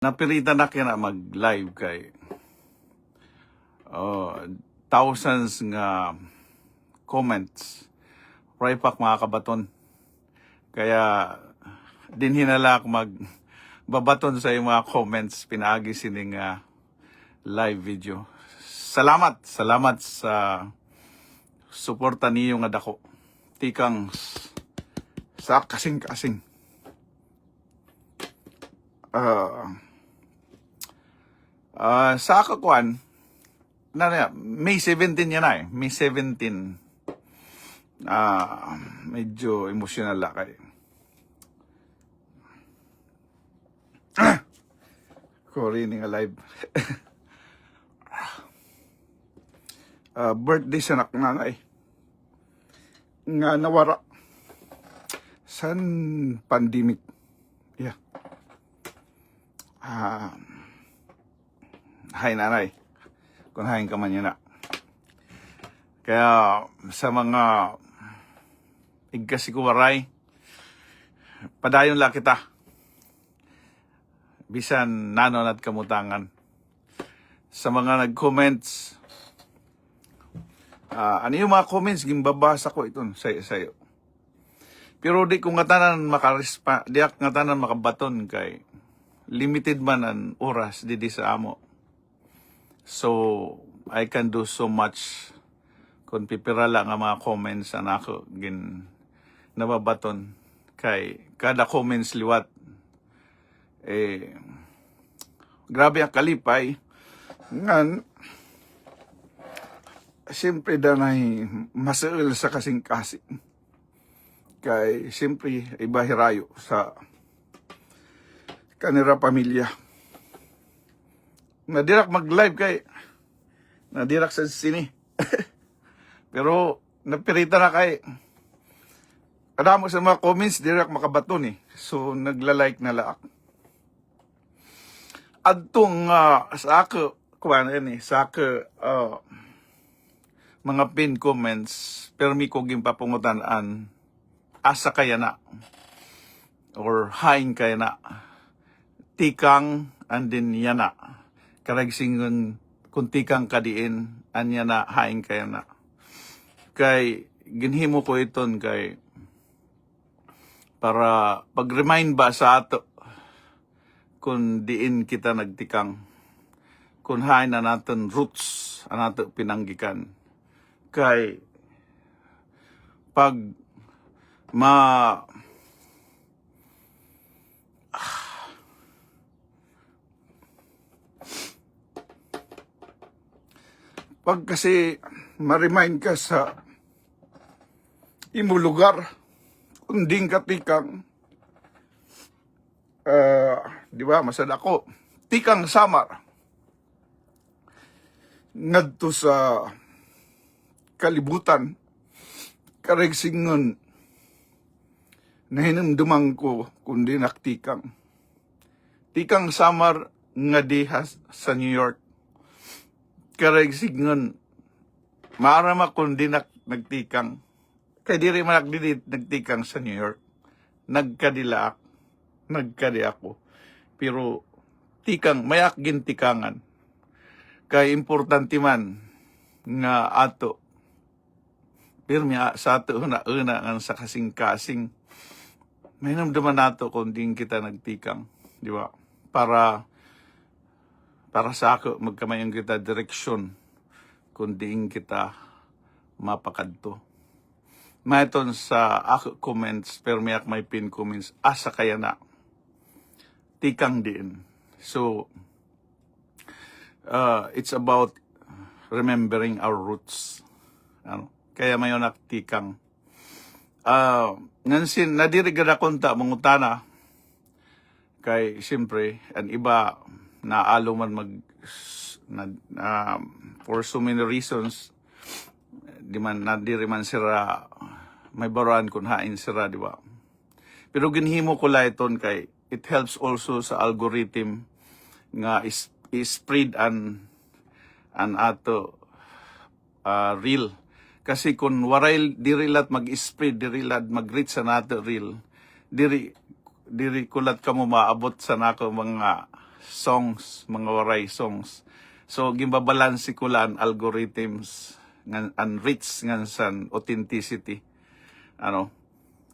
Napilitan na kaya na mag-live kay thousands nga comments. Raypak mga kabaton. Kaya din hinala ako magbabaton sa yung mga comments pinaagi sining live video. Salamat sa suporta niyo nga dako. Tikang sa kasing-kasing. Sa kakuan May 17 yan na May 17. Medyo emotional la kay. Corey nga live. Birthday sa anak nanay nga nawara san pandemic. Yeah. Hay nanay, kung hain ka man yun na. Kaya sa mga igkasikuwaray, padayon la kita. Bisan nanon at kamutangan. Sa mga nag-comments, ano yung mga comments, gimbabasa ko ito sa'yo. Pero di ko nga tanan di nga tanan makabaton kay limited man ang oras di sa amo. So, I can do so much kung pipirala nga mga comments na ako nababaton kay kada comments liwat. Grabe ang kalipay. Ngan, siyempre danay masail sa kasing-kasing. Kay siyempre ibahirayo sa kanira pamilya. Nadirak mag-live kay nadirak sa sini. Pero napirita na kay kadamo sa mga comments dirak makabaton So nagla-like na laak. Adtong sa ako mga pin comments permi ko gimpapungutan-an asa kaya na or hain kaya na tikang andin yana karagsingon kung tikang kadiin anya na hain kaya na kay ginhimo ko iton kay para pag-remind ba sa ato kung diin kita nagtikang kung hain na natin roots anato pinanggikan kay pag pag kasi ma-remind ka sa imo lugar kung ding katikang di ba masad ako tikang Samar ngadto sa kalibutan karigsingon na hinumdumang ko kundi naktikang tikang Samar nga dihas sa New York karigsingon maarama kundi nagtikang kay diri man nagtikang sa New York nagkadi ako pero tikang mayak gintikangan kay importante man nga ato pirmi sa ato una nga sa kasing-kasing may namdaman nato kung din kita nagtikang, di ba? Para sa ako magkamayang kita direksyon kung din kita mapakadto. Mayton sa ako comments pero may pin comments asa kaya na tikang din. So it's about remembering our roots. Kaya mayon tikang nansin nadirigada konta mangutana kay siyempre ang iba naalo man for so many reasons di man nadiri man sira may baruan kun hain sira di ba pero ginhimo ko la iton kay it helps also sa algorithm nga spread an ato reel. Kasi kung waray dirilat mag-spread, dirilat mag-reach sa nato reel, diri kulat ka mo maabot sa nako mga songs, mga waray songs. So gimbabalansi ko lang algorithms ngan unreached ngan san authenticity. Ano?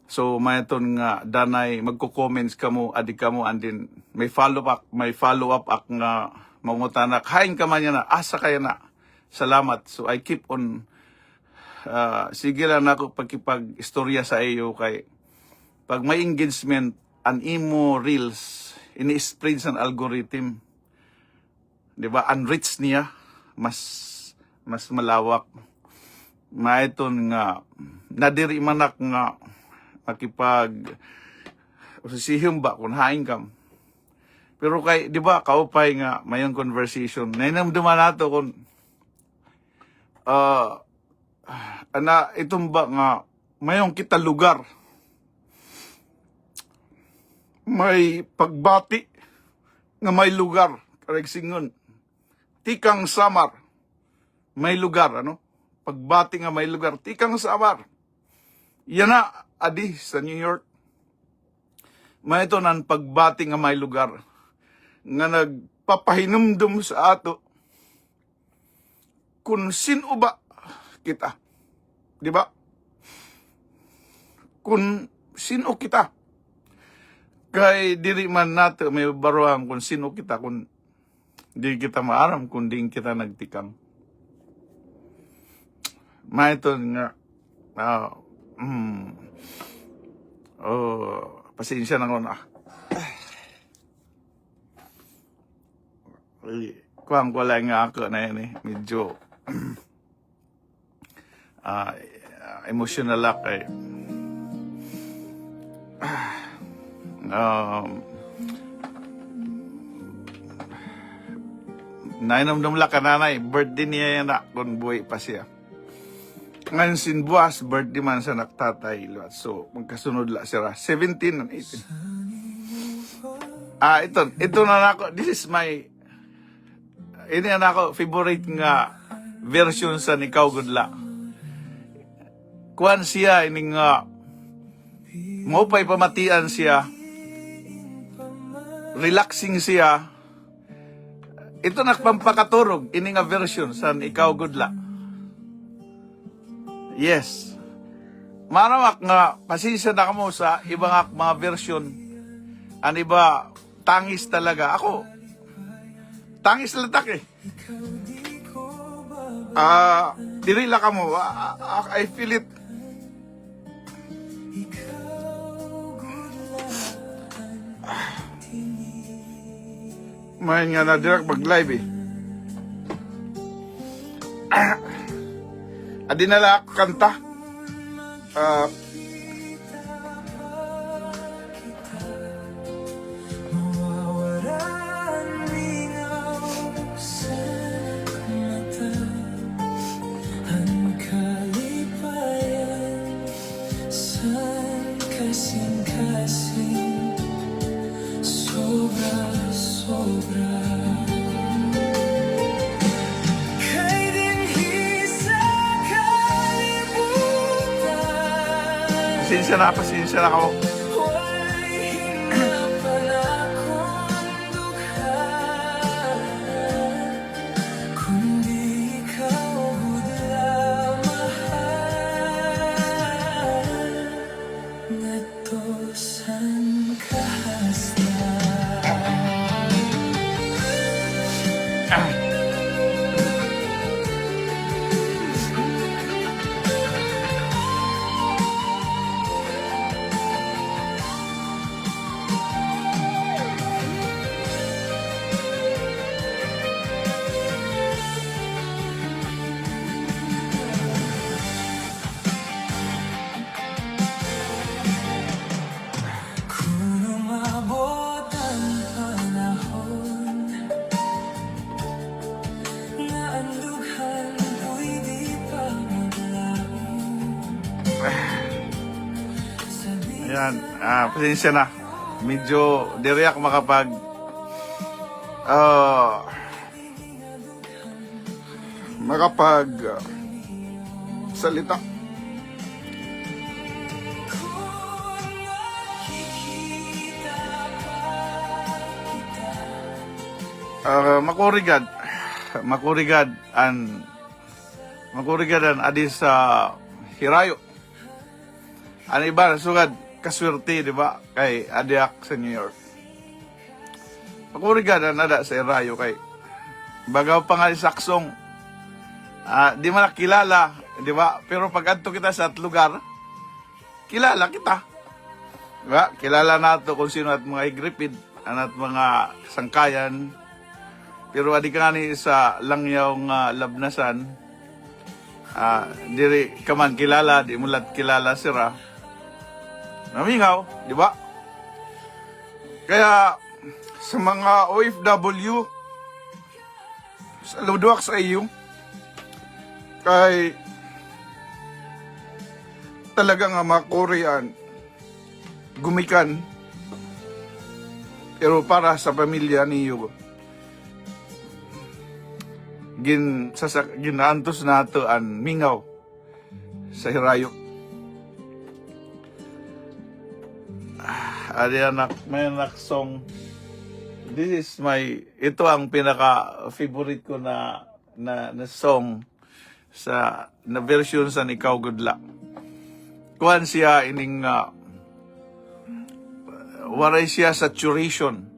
So mayaton nga danay magko-comments kamo adi kamo and then may follow up ak nga mamutanak hain ka man na asa kaya na. Salamat. So I keep on sige lang ako pagkipag-istorya sa iyo kay pag may engagement an imo reels ini-spread sa algorithm. 'Di ba? Unreached niya mas malawak. Maiton nga nadiri manak nga makipag usisihim ba kung haing kam. Pero kay 'di ba kaupay nga mayong conversation. Nainamduman nato kung ana itong ba nga mayong kita lugar. May pagbati nga may lugar karigsingon. Tikang Samar may lugar ano? Pagbati nga may lugar Tikang Samar. Yan na adi sa New York. May ito nan pagbati nga may lugar nga nagpapahinumdum sa ato kung sino ba kita. Di ba? Kung sino kita. Kay diri man nato may baruang kung sino kita kung di kita maaram kung di kita nagtikang. May ito nga pasensya na ko na. Kuwang ko lang nga ako na yan medyo emotional ako eh. Nainamdam lang ka nanay, birthday niya yan na kung buhay pa siya. Ngayon sinbuas, birthday man sa naktatay. So, magkasunod lang siya. 17 and 18. Ito na ako. This is my, ini na ako, favorite nga version sa Ikaw Gudla. Kuan siya, ini nga, maupay pamatian siya, relaxing siya. Ito nakpampakaturog, ini nga version sa Ikaw Gudla. Yes. Maramak nga, pasensya na kamo sa ibang mga version. Ang iba, tangis talaga. Ako, tangis latak eh. Dirila kamo. I feel it. Mahin nga na direct mag-live eh. Adi na lang ako kanta. Pasensya na ako. Ayan, pasensya na. Medyo diri ako makapag salita. makurigad an adi sa hirayo. Ano iba sugad kaswerte, di ba? Kay adiak sa New York. Makurigad an ada sa hirayo kay bagaw pa nga saksong di man kilala, di ba? Pero pag adto kita sa at lugar, kilala kita. Di ba? Kilala nato kung sino at mga igripid, at mga sangkayan. Pero adi ka nga ni sa langyaw nga labnasan, diri ka man kilala, di mulat kilala sira. Namingaw, di ba? Kaya sa mga OFW, saludo ako sa iyo. Kay talagang mga Korean gumikan, pero para sa pamilya niyo ginaantos nato an mingaw sa hirayo. Adi anak, may anak song. Ito ang pinaka favorite ko na song na version sa Ikaw Good Luck. Kuhan siya ining waray siya saturation.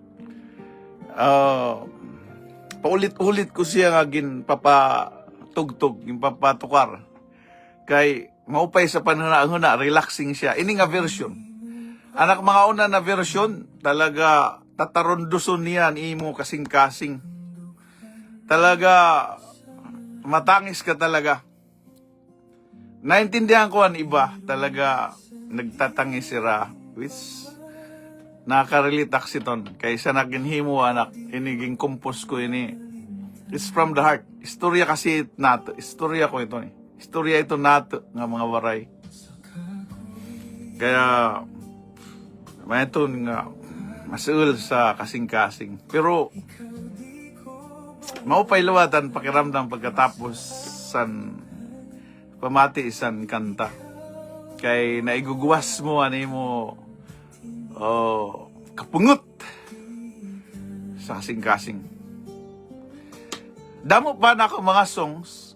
Paulit-ulit ko siya nga ginpapatugtog, ginpapatukar. Kay maupay sa panhuna-huna, relaxing siya. Ini nga version. Anak mga una na version, talaga tatarunduson niyan imo kasing-kasing. Talaga matangis ka talaga. Naintindihan ko ang iba, talaga nagtatangis sira, which nakarelate aksiton. Kaysa naginhimo anak, iniging compose ko ini. It's from the heart. Istorya kasi nato. Istorya ko ito. Istorya ito nato nga mga waray. Kaya may ito nga masuul sa kasing-kasing. Pero maupay luwatan pakiramdam pagkatapos san pamati isan kanta. Kay naiguguwas mo mo kapungot sa kasing-kasing. Damo pa na ako mga songs.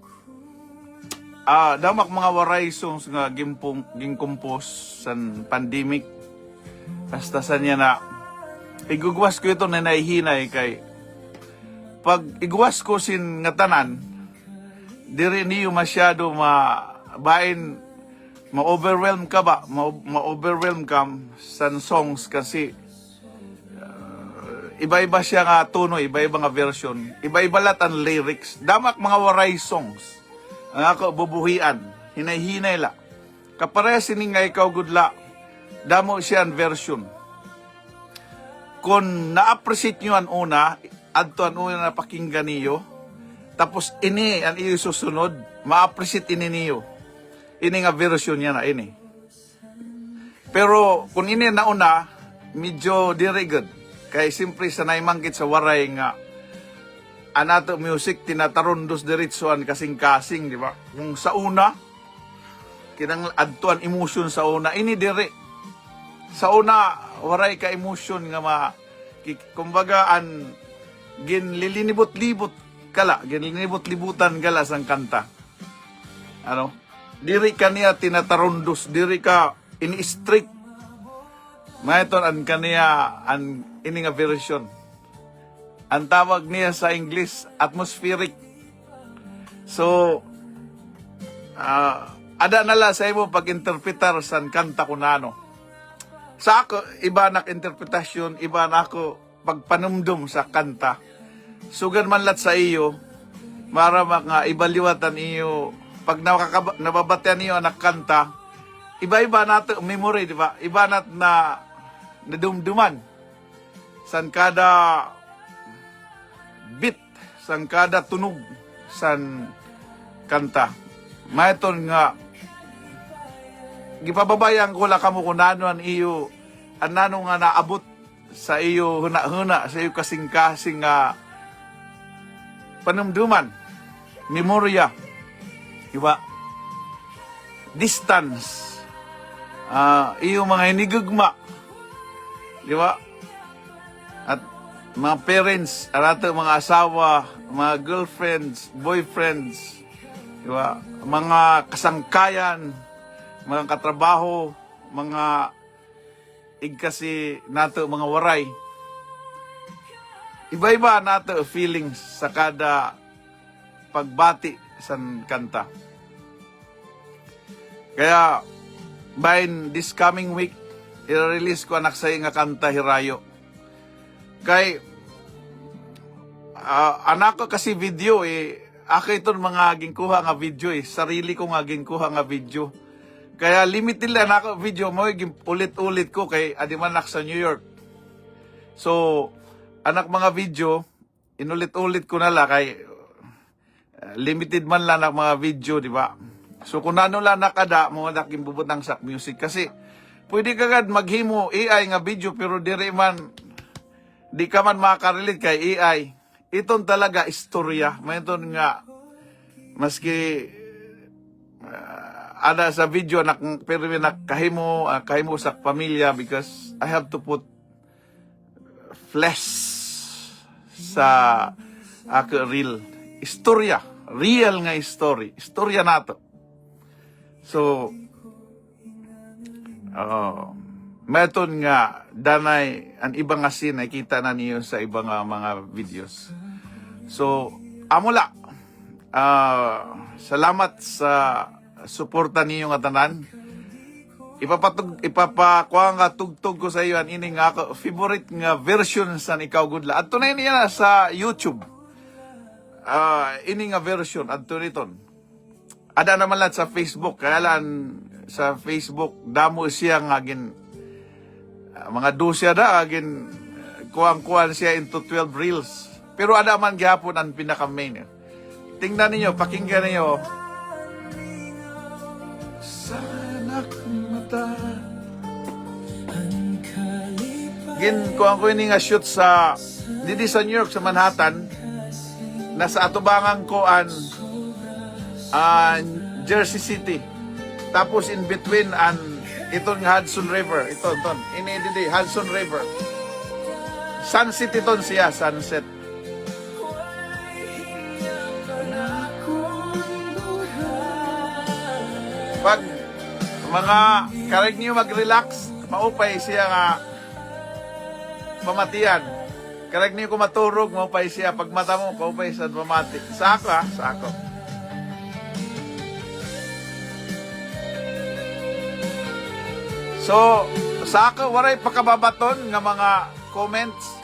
Damak mga waray songs nga gin-compose san pandemic. Basta sa niya na iguguwas ko ito na naihinay kay pag iguwas ko sin nga tanan, diri niyo masyado ma-overwhelm ka ba? Ma-overwhelm ka sa songs kasi iba-iba siya nga tono, iba-iba nga version, iba-iba lahat ang lyrics. Damak mga waray songs ang ako bubuhian, hinay-hinay la. Kapareha sining nga Ikaw Good Luck, damo siya ang version. Kung na-appreciate nyo ang una, adto ang una na pakinggan niyo, tapos ini ang iyo susunod, ma-appreciate ini niyo. Ini nga version niya na ini. Pero kung ini na una, medyo very good. Kaya simpre sa naimangkit sa waray nga, anato music, tinatarundos diritsoan kasing-kasing, di ba? Yung sa una, kinang adtuan emotion sa una, ini dire. Sa una, waray ka emotion nga kumbaga ginlilinibot-libot kala, ginlinibot-libutan kala sang kanta. Diri ka niya tinatarundos, diri ka ini-strict. Mayton an kaniya ini nga version. Ang tawag niya sa English, atmospheric. So, ada nala sa imo pag-interpretar sa kanta kunano. Sa ako, iba na interpretasyon, iba na ako pagpanumdum sa kanta. Sugan man lat sa iyo, para mga ibaliwatan iyo, pag nababatian niyo ang kanta, iba-iba nato memory, di ba? Iba na nadumduman. San kada beat, san kada tunog, san kanta. Mayton nga, gipababayan ko la kamo kung nano ang iyo, nano nga naabot sa iyo huna-huna, sa iyo kasing-kasing nga panumduman, memorya, diba? Distance, iyo mga hinigugma, diba? At mga parents, arato mga asawa, mga girlfriends, boyfriends, di ba? Mga kasangkayan, mga katrabaho, mga igkasi nato mga waray. Iba-iba nato feelings sa kada pagbati sa kanta. Kaya by this coming week, i-release ko anak sa nga kanta Hirayo. Kay anak ko kasi video ako itong mga ginkuha nga video sarili ko nga ginkuha nga video. Kaya limited lang ako video mo ulit-ulit ko kay adimanak sa New York. So anak mga video inulit-ulit ko na lang kay limited man lang ang mga video, di ba? So kung ano lang nakada mo naking bubutang sak music kasi pwede kagad maghimo AI nga video pero di ka man makarelate kay AI. Iton talaga istorya. Mayroon nga maski ada sa video pero kahimo sa pamilya because I have to put flesh sa ako real istorya, real nga story, istorya nato. So meton nga danay ang ibang asin nakita na niyo sa ibang mga videos. So amula salamat sa suporta niyo nga tanan. Ipapakuha nga tugtog ko sa iyo an ini nga ako favorite nga version sa Ikaw Gudla. Adto na niya sa YouTube. Ini nga version adto niton. Ada naman lang sa Facebook kaya lang sa Facebook damo siya nga mga dosya da agin kuang-kuan siya into 12 reels. Pero ada man gyapon ang pinaka main. Tingnan niyo, pakinggan niyo. Sanak mata. Kuang ko ini nga shoot sa didi sa New York sa Manhattan. Nasa atubangang koan Jersey City. Tapos in between itong Hudson River. Ito. Ini Hudson River. Sunset iton siya, sunset. Pag mga kareg niyo mag-relax, maupay siya nga pamatian. Kareg niyo kumaturog, maupay siya. Pag mata mo, maupay sa pamati. Sa ako. So, sa ako, waray pakababaton nga mga comments.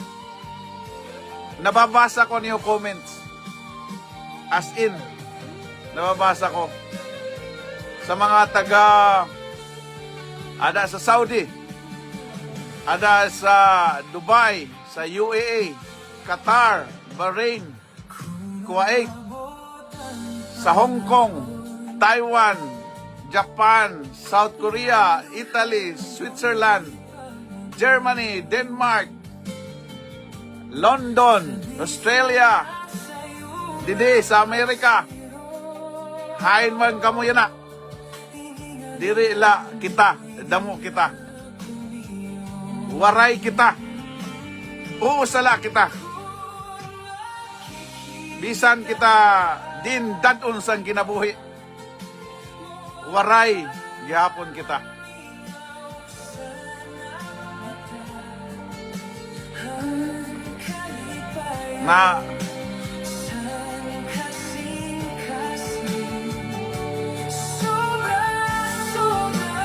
Nababasa ko niyo comments. As in, nababasa ko. Sa mga taga, ada sa Saudi, ada sa Dubai, sa UAE, Qatar, Bahrain, Kuwait, sa Hong Kong, Taiwan, Japan, South Korea, Italy, Switzerland, Germany, Denmark, London, Australia, didi sa Amerika. Hain man kamo yan na. Diri la kita, damo kita. Waray kita. Uusala kita. Bisan kita din dadon sang kinabuhi. Waray, gihapon kita. Na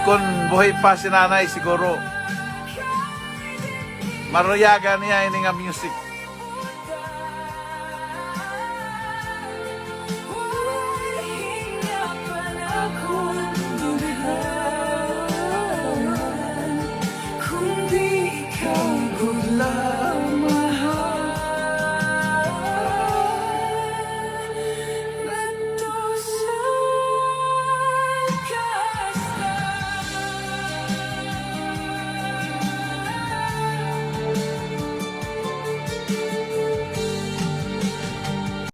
kung buhay pa si nanay siguro maruyaga niya ini nga music.